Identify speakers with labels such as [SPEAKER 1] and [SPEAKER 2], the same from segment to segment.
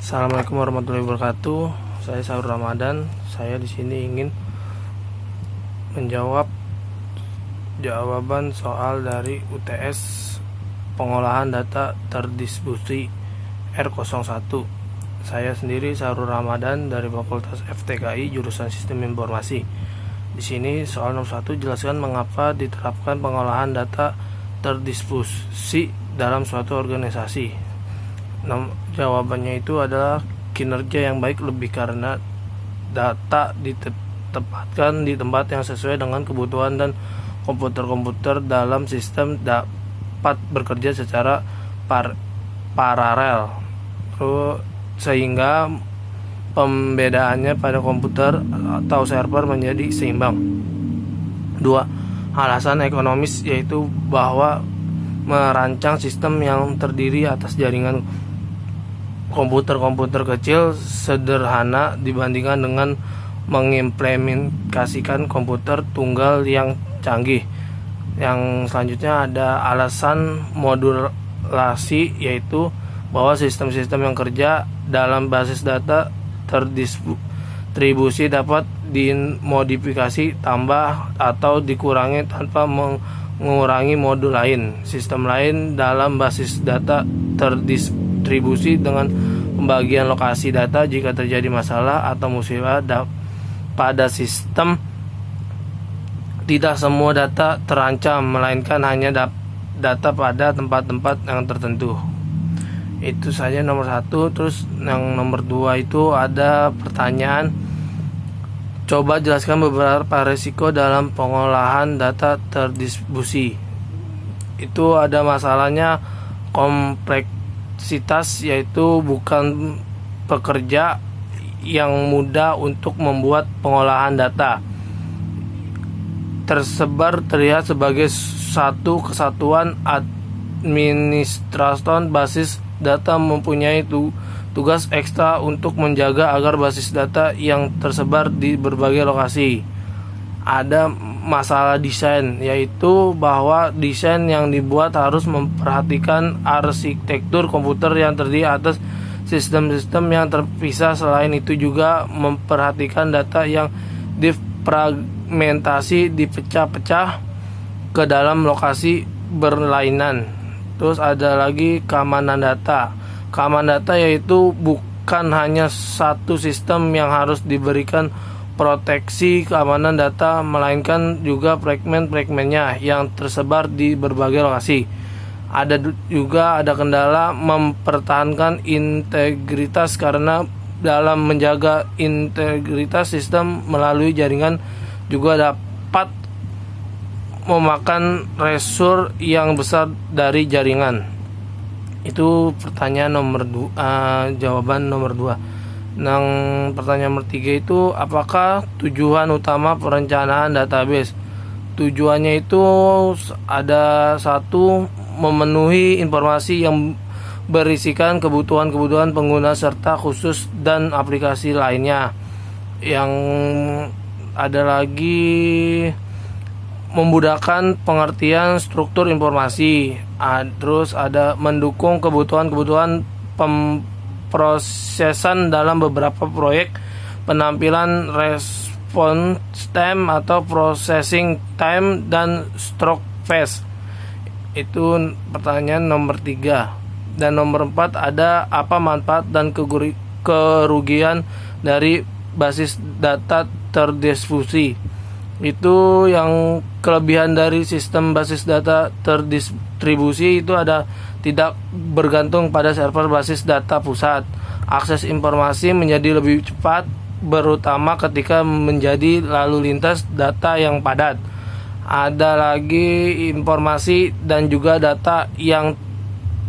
[SPEAKER 1] Assalamualaikum warahmatullahi wabarakatuh. Saya Saur Ramadan. Saya di sini ingin menjawab jawaban soal dari UTS pengolahan data terdistribusi R01. Saya sendiri Saur Ramadan dari Fakultas FTKI jurusan Sistem Informasi. Di sini soal nomor 1, jelaskan mengapa diterapkan pengolahan data terdistribusi dalam suatu organisasi. Jawabannya itu adalah kinerja yang baik lebih karena data ditempatkan di tempat yang sesuai dengan kebutuhan dan komputer-komputer dalam sistem dapat bekerja secara paralel, sehingga pembedaannya pada komputer atau server menjadi seimbang. 2. Alasan ekonomis, yaitu bahwa merancang sistem yang terdiri atas jaringan komputer-komputer kecil sederhana dibandingkan dengan mengimplementasikan komputer tunggal yang canggih. Yang selanjutnya ada alasan modulasi, yaitu bahwa sistem-sistem yang kerja dalam basis data terdistribusi dapat dimodifikasi, tambah atau dikurangi tanpa mengurangi modul lain. Sistem lain dalam basis data terdistribusi dengan pembagian lokasi data jika terjadi masalah atau musibah pada sistem. Tidak semua data terancam, melainkan hanya data pada tempat-tempat yang tertentu. Itu saja nomor 1. Terus yang nomor 2 itu ada pertanyaan, coba jelaskan beberapa risiko dalam pengolahan data terdistribusi. Itu ada masalahnya kompleksitas, yaitu bukan pekerja yang mudah untuk membuat pengolahan data tersebar terlihat sebagai satu kesatuan administrator. Basis data mempunyai tugas ekstra untuk menjaga agar basis data yang tersebar di berbagai lokasi. Ada masalah desain, yaitu bahwa desain yang dibuat harus memperhatikan arsitektur komputer yang terdiri atas sistem-sistem yang terpisah. Selain itu juga memperhatikan data yang difragmentasi, dipecah-pecah ke dalam lokasi berlainan. Terus ada lagi keamanan data. Keamanan data yaitu bukan hanya satu sistem yang harus diberikan proteksi keamanan data, melainkan juga fragmen-fragmennya yang tersebar di berbagai lokasi. Ada kendala mempertahankan integritas, karena dalam menjaga integritas sistem melalui jaringan juga dapat memakan resource yang besar dari jaringan. Itu pertanyaan nomor 2, jawaban nomor 2. Yang pertanyaan nomor 3 itu, apakah tujuan utama perencanaan database? Tujuannya itu ada 1, memenuhi informasi yang berisikan kebutuhan-kebutuhan pengguna serta khusus dan aplikasi lainnya. Yang ada lagi memudahkan pengertian struktur informasi. Terus ada mendukung kebutuhan-kebutuhan pemrosesan dalam beberapa proyek, penampilan response time atau processing time, dan stroke fast. Itu pertanyaan nomor 3. Dan nomor 4 ada apa manfaat dan kerugian dari basis data terdistribusi. Itu yang kelebihan dari sistem basis data terdistribusi itu ada tidak bergantung pada server basis data pusat. Akses informasi menjadi lebih cepat, terutama ketika menjadi lalu lintas data yang padat. Ada lagi informasi dan juga data yang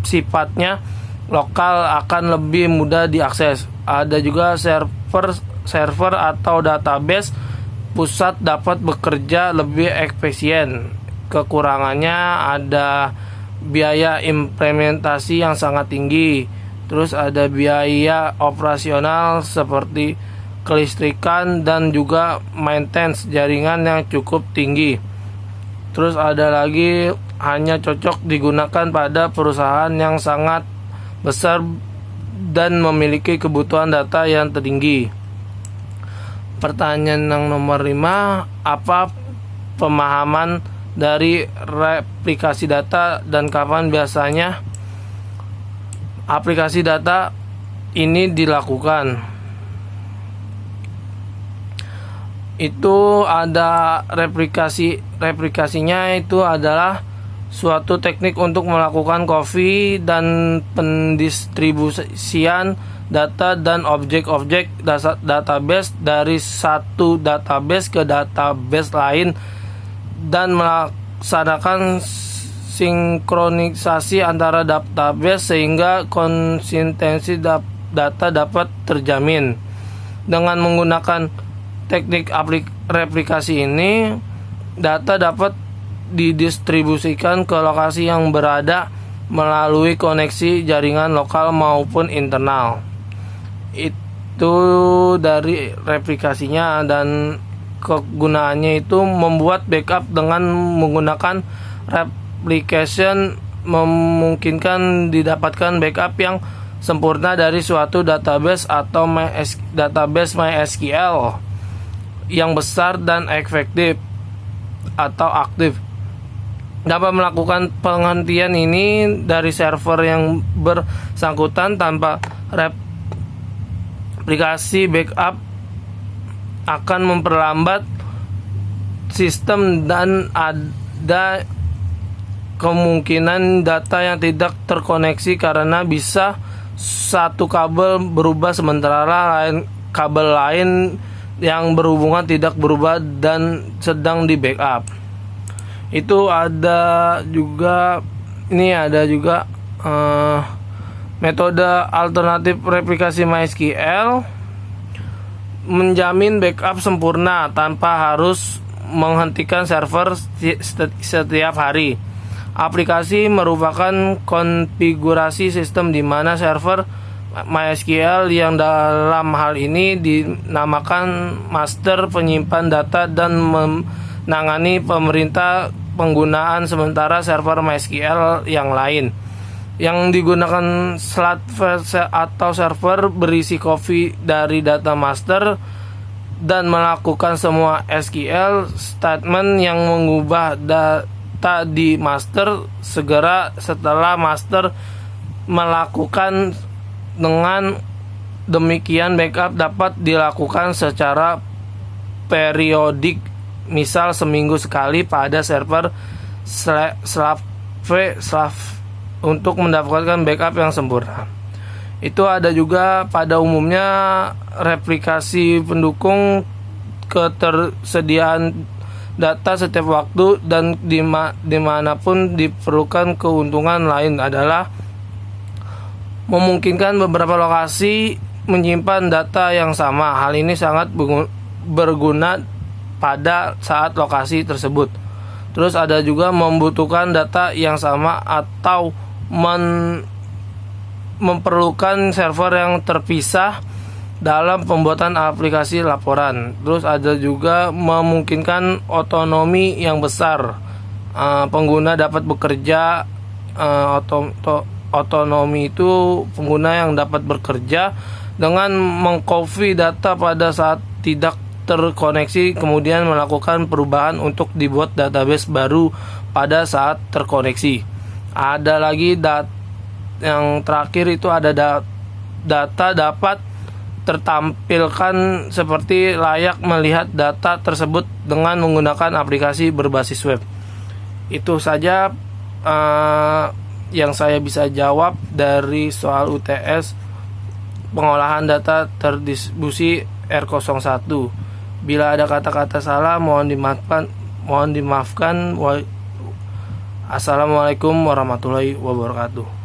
[SPEAKER 1] sifatnya lokal akan lebih mudah diakses. Ada juga server atau database pusat dapat bekerja lebih efisien. Kekurangannya ada biaya implementasi yang sangat tinggi. Terus ada biaya operasional seperti kelistrikan dan juga maintenance jaringan yang cukup tinggi. Terus ada lagi hanya cocok digunakan pada perusahaan yang sangat besar dan memiliki kebutuhan data yang tinggi. Pertanyaan yang nomor 5, apa pemahaman dari replikasi data dan kapan biasanya aplikasi data ini dilakukan? Itu ada replikasinya itu adalah suatu teknik untuk melakukan copy dan pendistribusian data dan objek-objek database dari satu database ke database lain dan melaksanakan sinkronisasi antara database sehingga konsistensi data dapat terjamin. Dengan menggunakan teknik replikasi ini, data dapat didistribusikan ke lokasi yang berada melalui koneksi jaringan lokal maupun internal. Itu dari replikasinya, dan kegunaannya itu membuat backup dengan menggunakan replication memungkinkan didapatkan backup yang sempurna dari suatu database atau database MySQL yang besar dan efektif atau aktif. Dapat melakukan penghentian ini dari server yang bersangkutan tanpa replikasi backup akan memperlambat sistem dan ada kemungkinan data yang tidak terkoneksi karena bisa satu kabel berubah sementara kabel lain yang berhubungan tidak berubah dan sedang di backup. Itu ada juga metode alternatif replikasi MySQL menjamin backup sempurna tanpa harus menghentikan server setiap hari. Aplikasi merupakan konfigurasi sistem di mana server MySQL yang dalam hal ini dinamakan master penyimpan data dan menangani pemerintah penggunaan sementara server MySQL yang lain yang digunakan slot atau server berisi copy dari data master dan melakukan semua SQL statement yang mengubah data di master segera setelah master melakukan. Dengan demikian backup dapat dilakukan secara periodik, misal seminggu sekali pada server slave untuk mendapatkan backup yang sempurna. Itu ada juga pada umumnya replikasi pendukung ketersediaan data setiap waktu dan dimanapun diperlukan. Keuntungan lain adalah memungkinkan beberapa lokasi menyimpan data yang sama. Hal ini sangat berguna pada saat lokasi tersebut. Terus ada juga membutuhkan data yang sama atau memerlukan server yang terpisah dalam pembuatan aplikasi laporan. Terus ada juga memungkinkan otonomi yang besar. Pengguna dapat bekerja otonomi itu pengguna yang dapat bekerja dengan mengcopy data pada saat tidak terkoneksi, kemudian melakukan perubahan untuk dibuat database baru pada saat terkoneksi. Ada lagi yang terakhir itu ada data dapat tertampilkan seperti layak melihat data tersebut dengan menggunakan aplikasi berbasis web. Itu saja yang saya bisa jawab dari soal UTS pengolahan data terdistribusi R01. Bila ada kata-kata salah mohon dimaafkan. Assalamualaikum warahmatullahi wabarakatuh.